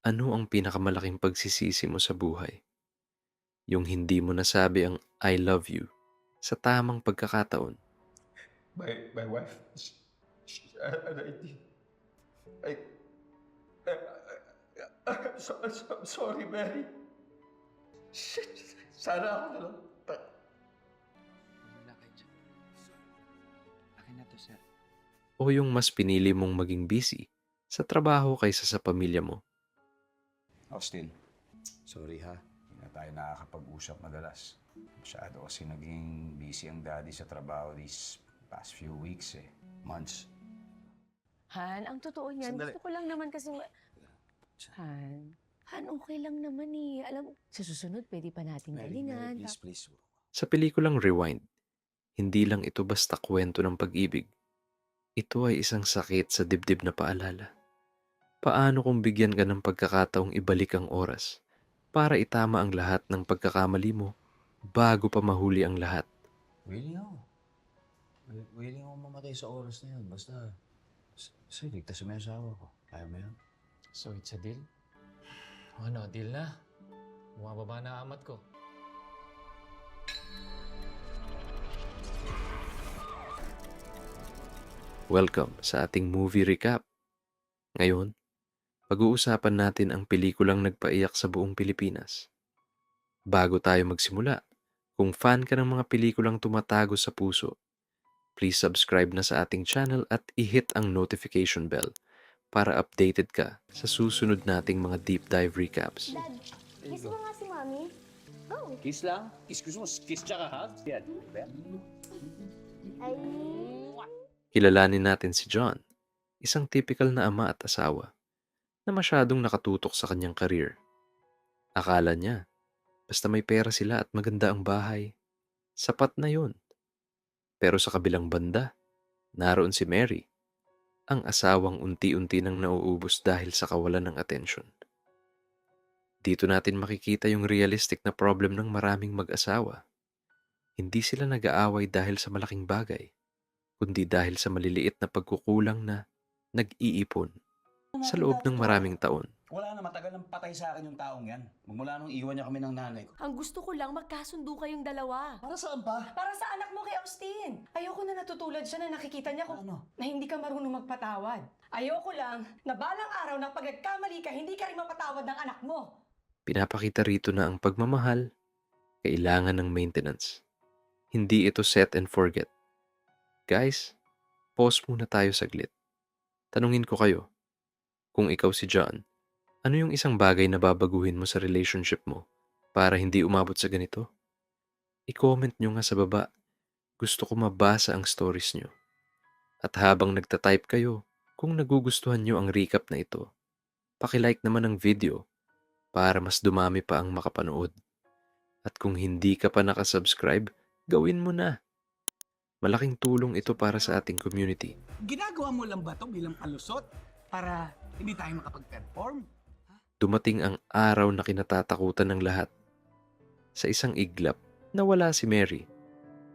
Ano ang pinakamalaking pagsisisi mo sa buhay? Yung hindi mo nasabi ang I love you sa tamang pagkakataon. My wife, and I did. I, I'm sorry, Mary. Sana ako na lang. Wala kayo dyan. Akin na to, sir. O yung mas pinili mong maging busy sa trabaho kaysa sa pamilya mo. Austin, sorry ha. Hindi na tayo nakakapag-usap madalas. Masyado kasi naging busy ang daddy sa trabaho these past few weeks eh. Months. Han, ang totoo niyan, Sandali. gusto ko lang naman kasi... Han, okay lang naman eh. Alam, sa susunod, pwede pa nating galingan. Please. Sa pelikulang Rewind, hindi lang ito basta kwento ng pag-ibig. Ito ay isang sakit sa dibdib na paalala. Paano kung bigyan ka ng pagkakataong ibalik ang oras para itama ang lahat ng pagkakamali mo bago pa mahuli ang lahat? Willing ako. Willing ako mamatay sa oras na yun. Basta, ligtas mo yung asawa ko. Kaya mo yun? So it's a deal? O ano, deal na. Bumababa na amat ko. Welcome sa ating movie recap. Ngayon, pag-uusapan natin ang pelikulang nagpaiyak sa buong Pilipinas. Bago tayo magsimula, kung fan ka ng mga pelikulang tumatago sa puso, please subscribe na sa ating channel at i-hit ang notification bell para updated ka sa susunod nating mga deep dive recaps. Dad, kiss mo nga si Mami. Go! Kiss lang? Kiss gusto mo? Kiss tsaka hug? Yan. Ay... Kilalanin natin si John, isang typical na ama at asawa na masyadong nakatutok sa kanyang career. Akala niya, basta may pera sila at maganda ang bahay, sapat na yun. Pero sa kabilang banda, naroon si Mary, ang asawang unti-unti nang nauubos dahil sa kawalan ng atensyon. Dito natin makikita yung realistic na problem ng maraming mag-asawa. Hindi sila nag-aaway dahil sa malaking bagay, kundi dahil sa maliliit na pagkukulang na nag-iipon sa loob ng maraming taon. Wala na, matagal nang patay sa akin yung taong yan. Magmula nung iwan niya kami ng nanay ko. Ang gusto ko lang, magkasundo kayong dalawa. Para saan ba? Para sa anak mo kay Austin. Ayoko na natutulad siya na nakikita niya kung Ano? na hindi ka marunong magpatawad. Ayoko lang na balang araw na pag nagkamali ka, hindi ka rin mapatawad ng anak mo. Pinapakita rito na ang pagmamahal, kailangan ng maintenance. Hindi ito set and forget. Guys, pause muna tayo saglit. Tanungin ko kayo, kung ikaw si John, ano yung isang bagay na babaguhin mo sa relationship mo para hindi umabot sa ganito? I-comment nyo nga sa baba. Gusto ko mabasa ang stories nyo. At habang nagtatype kayo, kung nagugustuhan nyo ang recap na ito, paki-like naman ang video para mas dumami pa ang makapanood. At kung hindi ka pa nakasubscribe, gawin mo na. Malaking tulong ito para sa ating community. Ginagawa mo lang ba ito bilang palusot para hindi tayo makapag-perform? Dumating ang araw na kinatatakutan ng lahat. Sa isang iglap, nawala si Mary.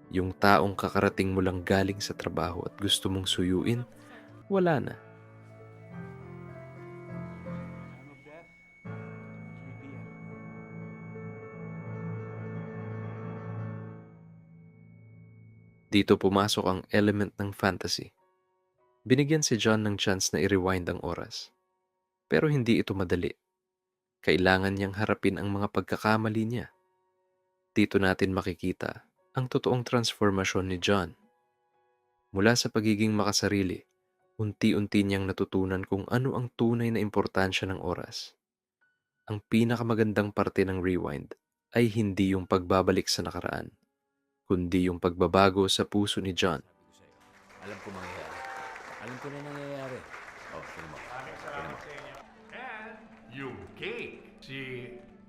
Yung taong kakarating mo lang galing sa trabaho at gusto mong suyuin, wala na. Dito pumasok ang element ng fantasy. Binigyan si John ng chance na i-rewind ang oras. Pero hindi ito madali. Kailangan niyang harapin ang mga pagkakamali niya. Dito natin makikita ang totoong transformasyon ni John. Mula sa pagiging makasarili, unti-unti niyang natutunan kung ano ang tunay na importansya ng oras. Ang pinakamagandang parte ng Rewind ay hindi yung pagbabalik sa nakaraan, kundi yung pagbabago sa puso ni John. Alam ko mangyayari. Alam ko na nangyayari. Oh, tingnan mo. And yung cake. Si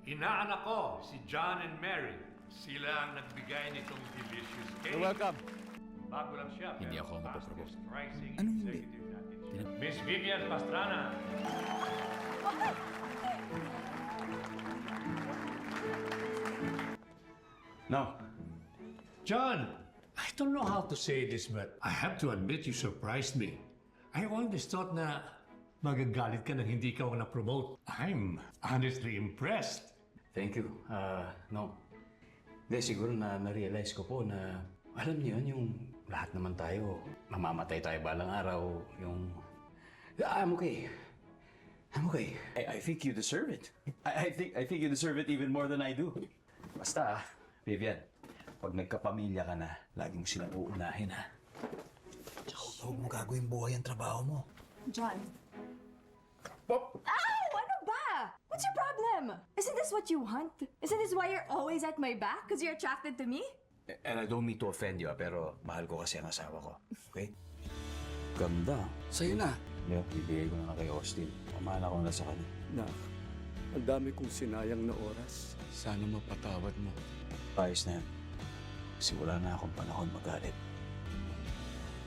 inaanak ko, si John and Mary. Sila ang nagbigay nitong delicious cake. You're welcome. Bago lang siya. Hindi pero ako mapoprovoke. fastest rising Anong hindi? executive natin. Miss Vivian Pastrana. No. John, I don't know how to say this, but I have to admit you surprised me. I always thought na magagalit ka na hindi ka na-promote. I'm honestly impressed. Thank you. No. Hindi, siguro na-realize ko po na alam niyo yun, yung lahat naman tayo, mamamatay tayo balang araw, yung... I'm okay. I'm okay. I think you deserve it. I think you deserve it even more than I do. Basta, Vivian, pag nagkapamilya ka na, lagi mo silang uunahin, ha? Tsaka huwag mo gagawin buhay ang trabaho mo. John. Ow! Ano ba? What's your problem? Isn't this what you want? Isn't this why you're always at my back? Because you're attracted to me? And I don't mean to offend you, pero mahal ko kasi ang asawa ko. Okay? Ganda. Sa'yo na. Yeah, bibigay ko na kay Austin. Pamana ko na sa kanya. Na, ang dami kong sinayang na oras. Sana mapatawad mo. Ayos na yan. Kasi wala na akong panahon magalit.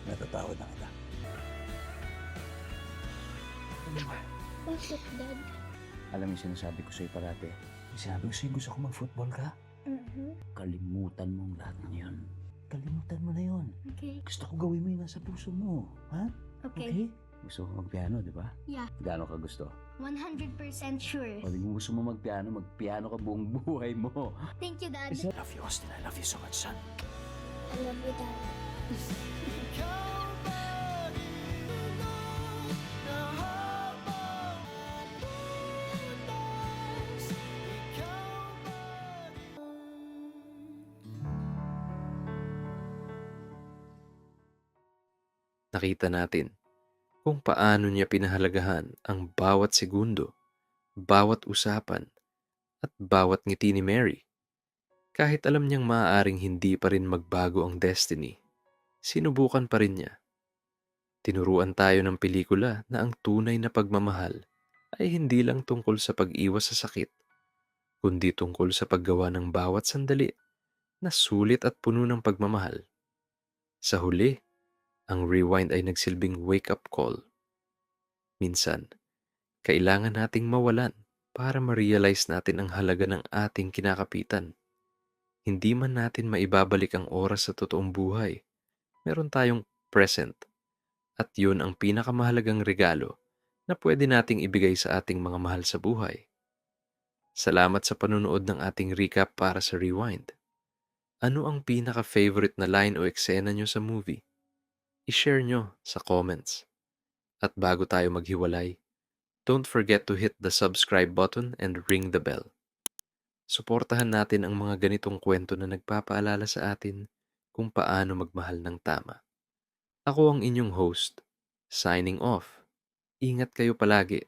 Natatawad na kita. Bakit, Dad? Alam mo yung sinasabi ko sa'yo parate. Sinabi ko sa'yo gusto ko mag-football ka. Kalimutan mo ang lahat ng yun. Kalimutan mo na yun. Okay. Gusto ko gawin mo yung nasa puso mo. Ha? Okay. Gusto ko mag-piano, di ba? Yeah. Gaano ka gusto? 100% sure. O di mo gusto mo mag-piano ka buong buhay mo. Thank you, Dad. I love you, Austin. I love you so much, son. I love you, Dad. Nakita natin kung paano niya pinahalagahan ang bawat segundo, bawat usapan, at bawat ngiti ni Mary. Kahit alam niyang maaaring hindi pa rin magbago ang destiny, sinubukan pa rin niya. Tinuruan tayo ng pelikula na ang tunay na pagmamahal ay hindi lang tungkol sa pag-iwas sa sakit, kundi tungkol sa paggawa ng bawat sandali na sulit at puno ng pagmamahal. Sa huli, ang rewind ay nagsilbing wake-up call. Minsan, kailangan nating mawalan para ma-realize natin ang halaga ng ating kinakapitan. Hindi man natin maibabalik ang oras sa totoong buhay, meron tayong present. At yun ang pinakamahalagang regalo na pwede nating ibigay sa ating mga mahal sa buhay. Salamat sa panunood ng ating recap para sa Rewind. Ano ang pinaka-favorite na line o eksena nyo sa movie? I-share nyo sa comments. At bago tayo maghiwalay, don't forget to hit the subscribe button and ring the bell. Suportahan natin ang mga ganitong kwento na nagpapaalala sa atin kung paano magmahal ng tama. Ako ang inyong host, signing off. Ingat kayo palagi.